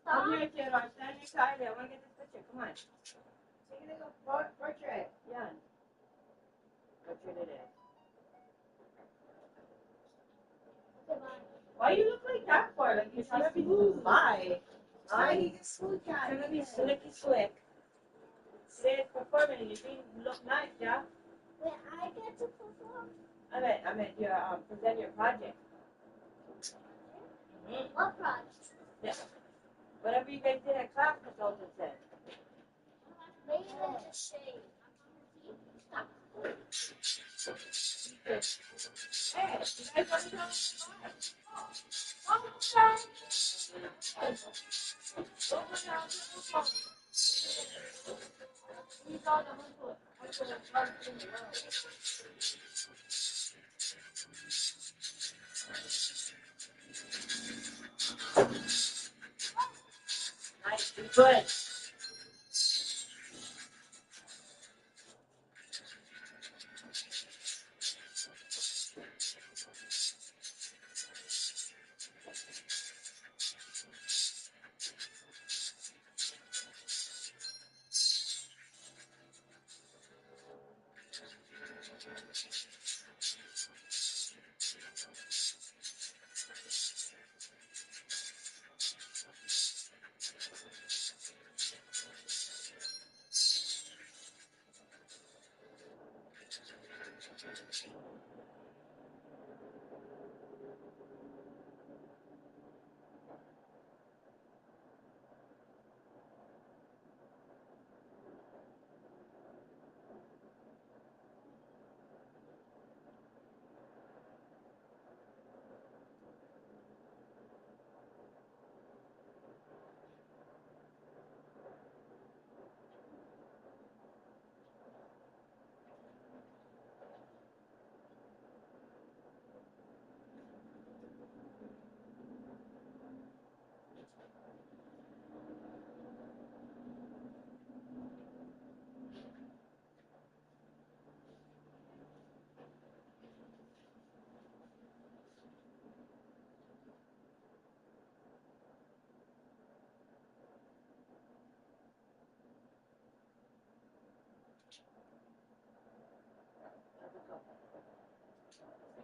S5: Come here, Theodore. Stand next to Ivy. I want to get this picture. Come on. Take a little portrait. Yeah. Portrait it is. Why you look like that for? Like you're trying to be smooth. He's a smooth guy. Trying to be slicky slick. Say it's performing and you look nice, yeah?
S6: Wait, I get to perform?
S5: I meant your present your project.
S6: What project?
S5: Yeah. Whatever you guys did at class, consultant said.
S6: Maybe the shade.
S5: Hey, you guys want to know? Nice, good.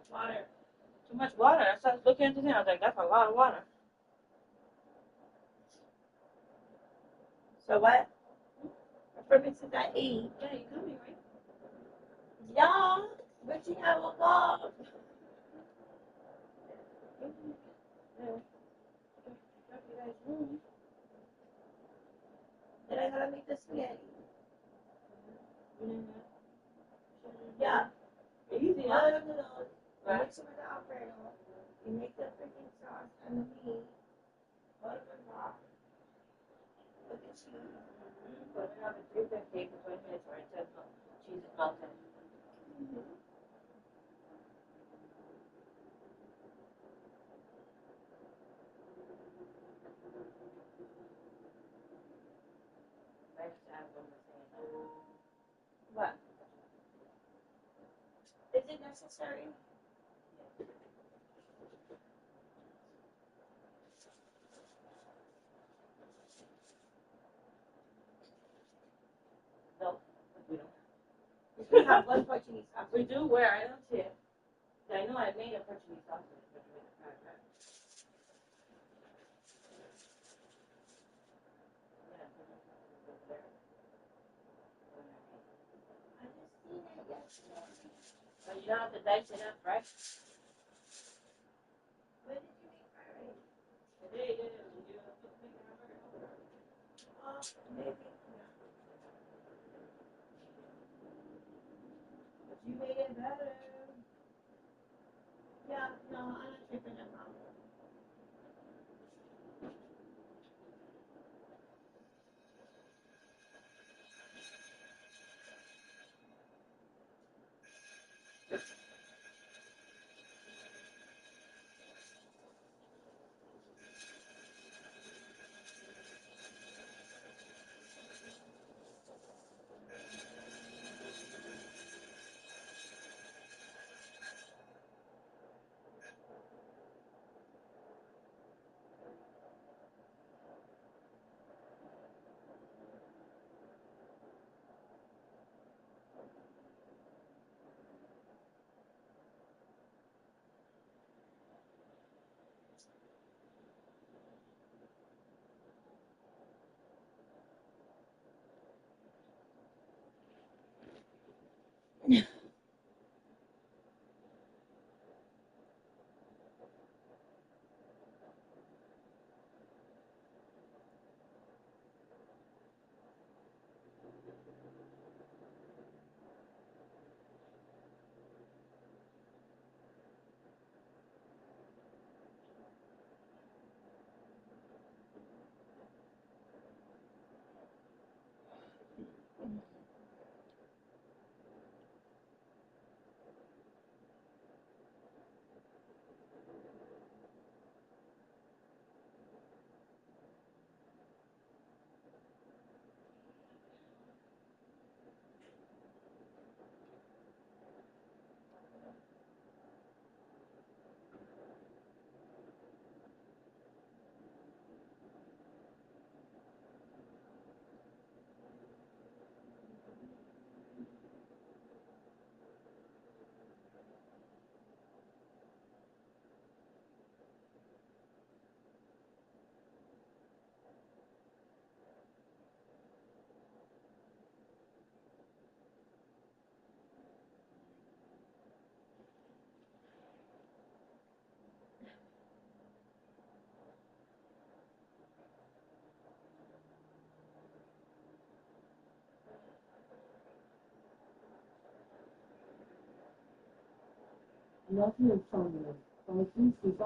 S5: Water. Too much water. I started looking at the thing. I was like, that's a lot of water. So what? For me since I ate. Yeah, you coming, right? Yeah, but you have a mom. Then I gotta make the spaghetti. Yeah. Easy, huh? You mix it with the Alfredo. You make the freaking sauce and the meat. Butter and rock. With the cheese. Put it on the 350 for 20 minutes or until cheese is melted. What? Is it necessary? No, we don't. We have one Portuguese sauce. We do where? I don't see it. I know I made a Portuguese sausage, but we made a fried rice. You don't have to dice it up, right? When did you make fried rice? Today, yeah. You don't have to make hamburger. Maybe. Yeah. But you made it better. Yeah, no, I'm not tripping at mom.
S9: Nephew Family by Ps5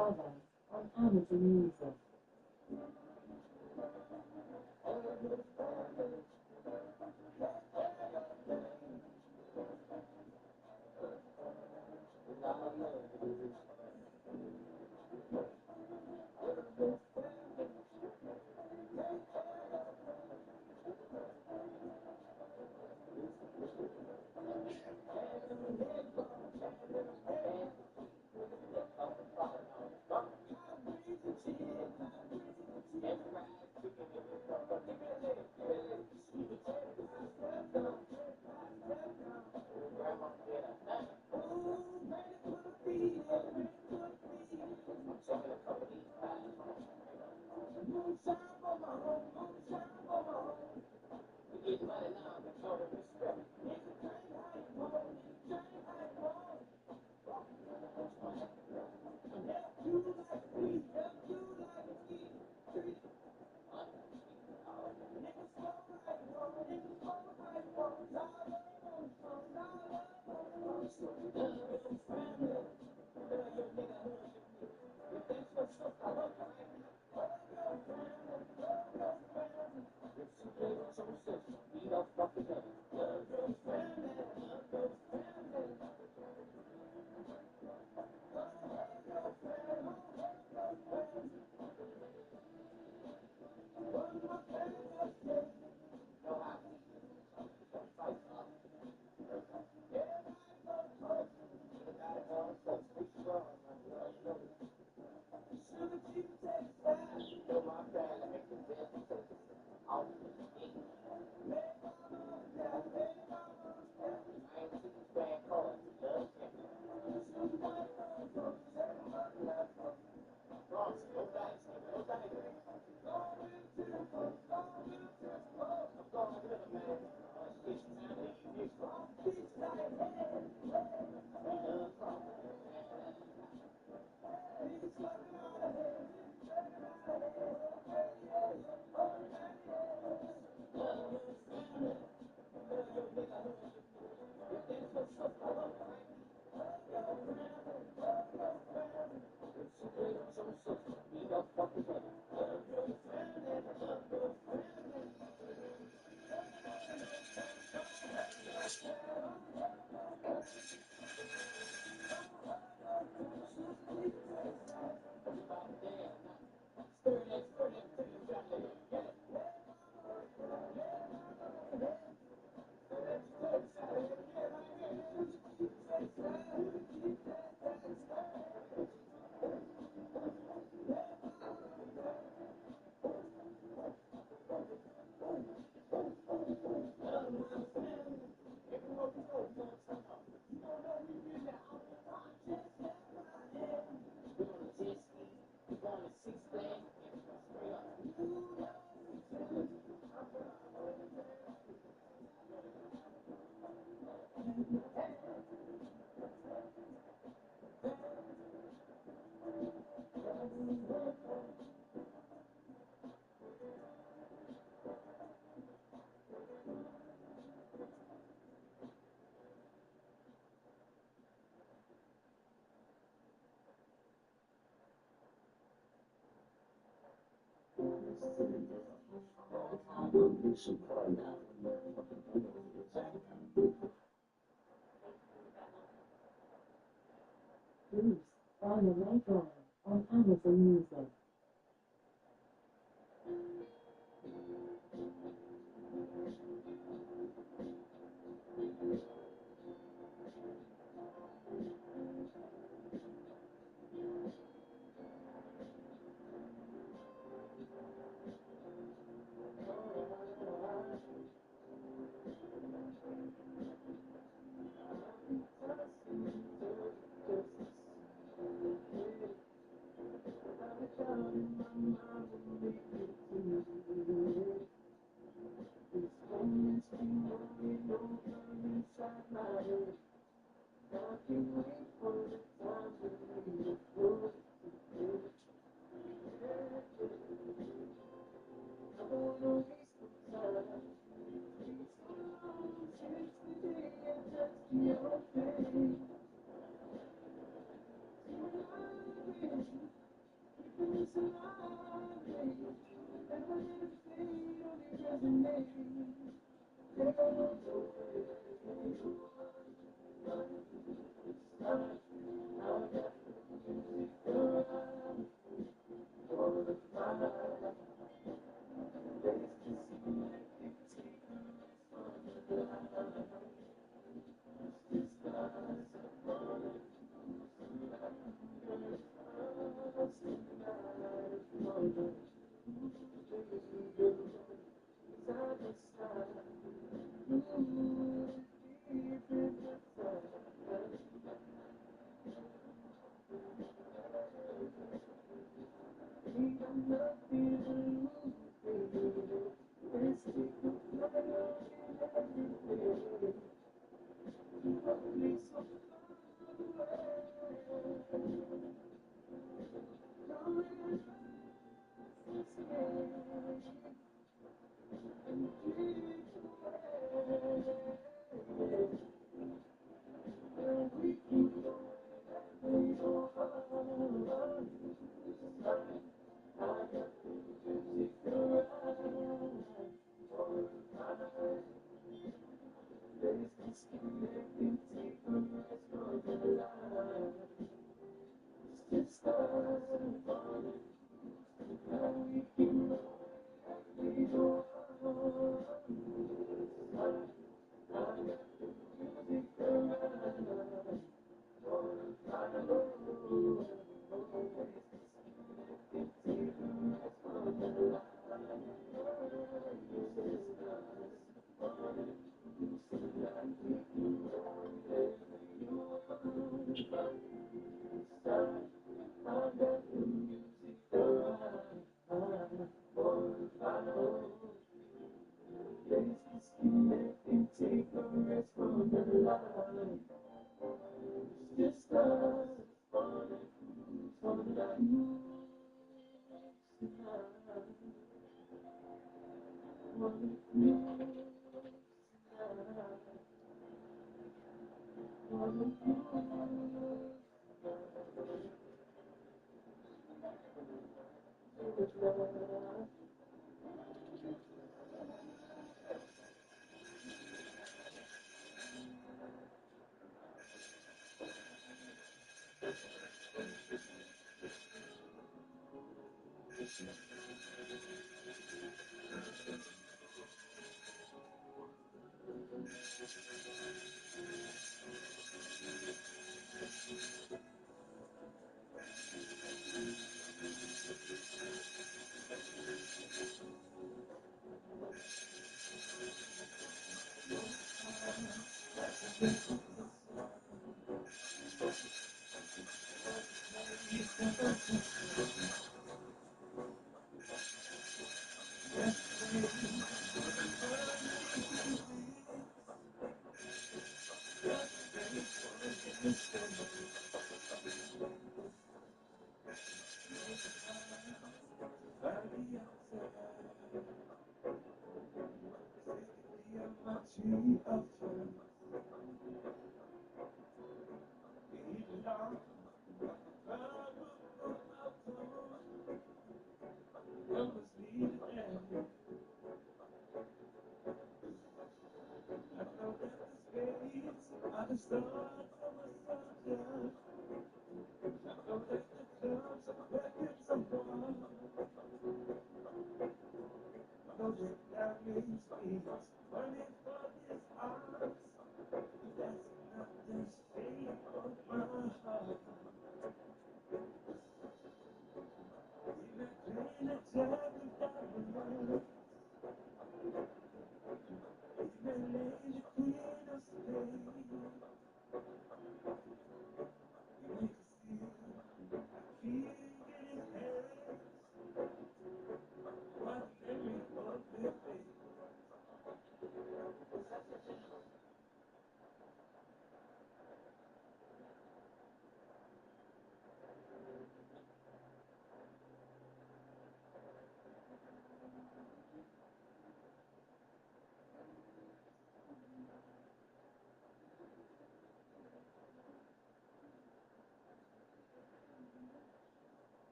S9: on Amazon Music. Please find a Lego on Amazon Music.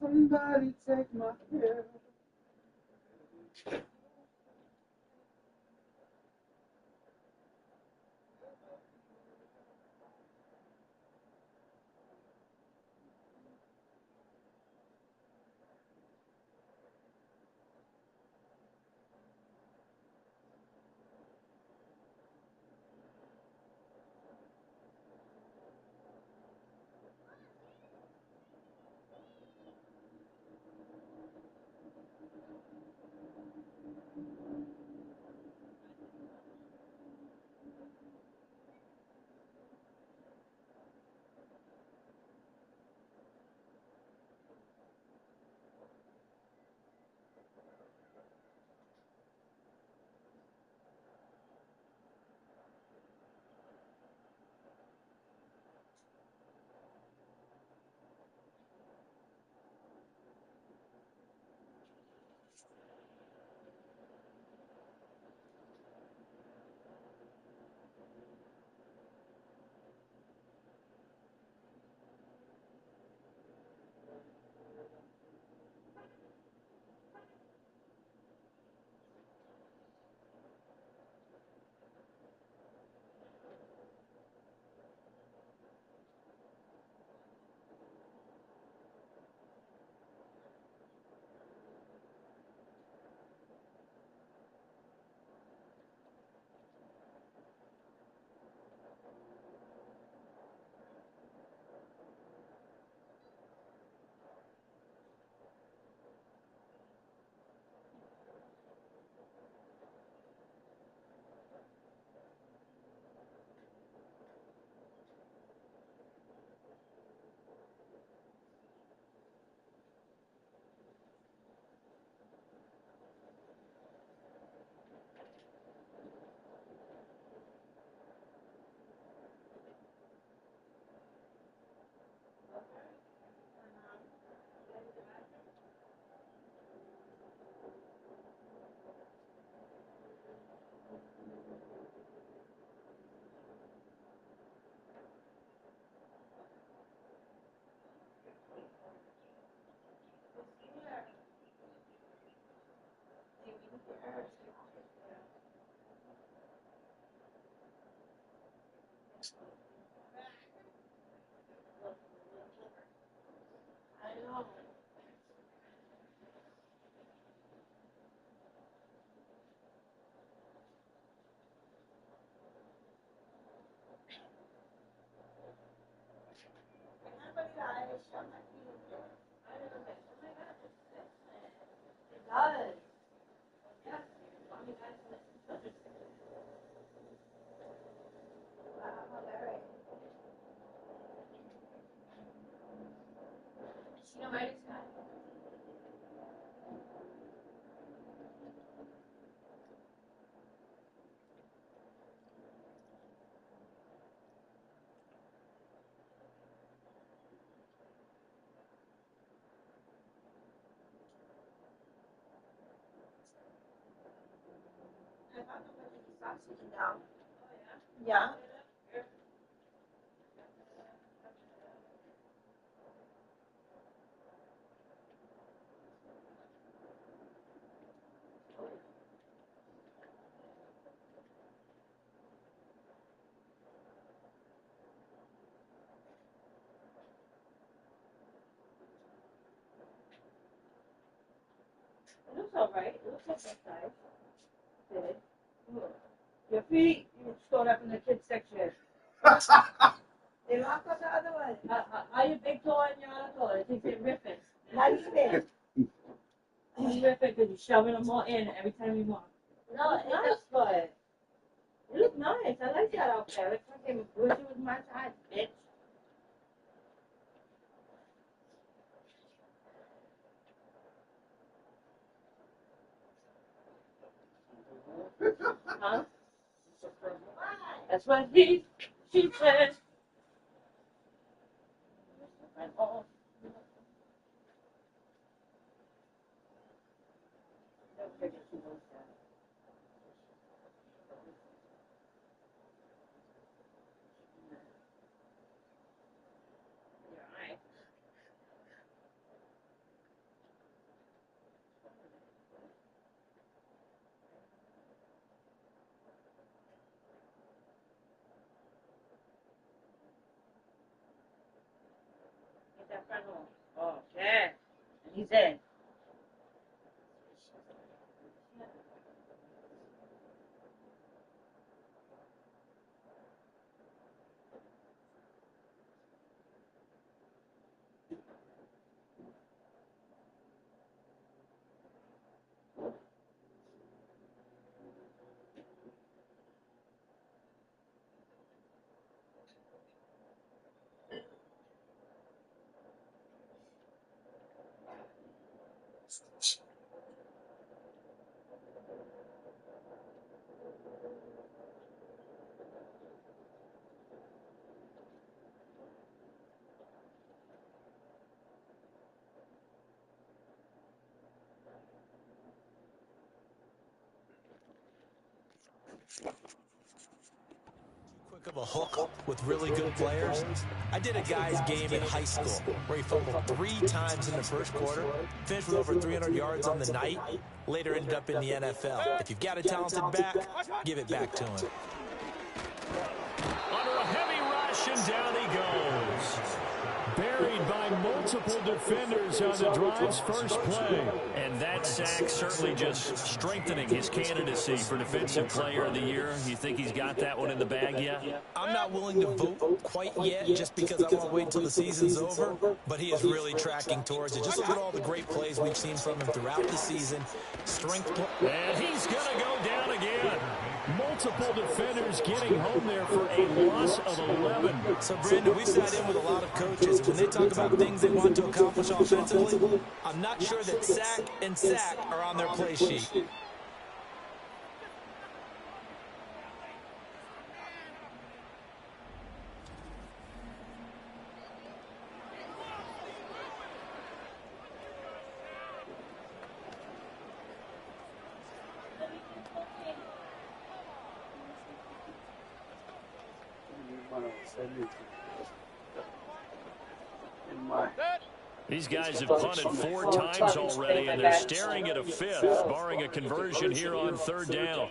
S1: Somebody take my hand.
S5: I know. Yeah. It looks alright. It looks like that size. Good. Your feet, you stored up in the kids section. They locked up the other one. Are you big toe and your other toe? I think they're ripping. Not even. He's ripping because you're shoving them all in every time you walk. No, it's nice, but it looks nice. I like that out there. It's fucking wish it was my size, bitch. Huh? That's what she said. Oh. Get that front home. Oh, yeah. And he's in.
S4: Quick of a hook with really good players. I did a guy's game in high school where he fumbled 3 times in the first quarter, finished with over 300 yards on the night, later ended up in the NFL. If you've got a talented back, give it back to him.
S3: Under a heavy rush, and down he goes. Buried by multiple defenders on the drive's first play. And that sack certainly just strengthening his candidacy for Defensive Player of the Year. You think he's got that one in the bag yet?
S4: I'm not willing to vote quite yet just because I want to wait until the season's over, but he is really tracking towards it. Just look at all the great plays we've seen from him throughout the season. Strength play.
S3: And he's going to go down again. Multiple defenders getting home there for a loss of 11.
S4: So, Brandon, we've sat in with a lot of coaches. When they talk about things they want to accomplish offensively, I'm not sure that sack and sack are on their play sheet.
S1: In my
S3: These guys have punted 4 times already, and they're staring at a 5th, barring a conversion here on 3rd down.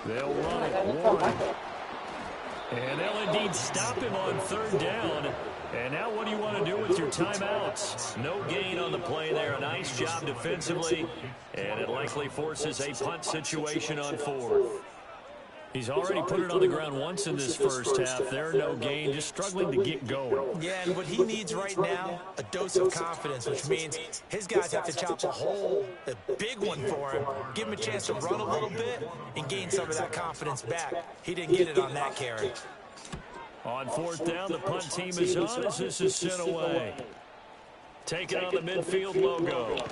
S3: They'll run it 1. And they'll indeed stop him on 3rd down. And now what do you want to do with your timeouts? No gain on the play there. A nice job defensively. And it likely forces a punt situation on 4th. He's already put it on the ground once in this first half. There, no gain, just struggling to get going.
S4: Yeah, and what he needs right now, a dose of confidence, which means his guys have to chop a hole, a big one for him, give him a chance to run a little bit and gain some of that confidence back. He didn't get it on that carry.
S3: On 4th down, the punt team is on as this is sent away. Taking on the midfield logo.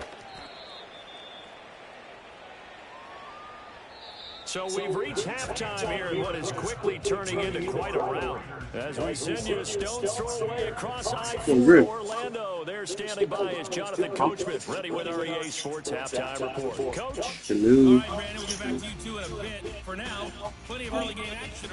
S3: So we've reached halftime here in what is quickly turning into quite a rout. As we send you a stone's throw away across I-4 Orlando. There standing by is Jonathan Coachman, ready with our EA Sports Halftime Report. Coach?
S10: Hello.
S2: All right, Brandon, we'll get back to you two in a bit. For now, plenty of early game action.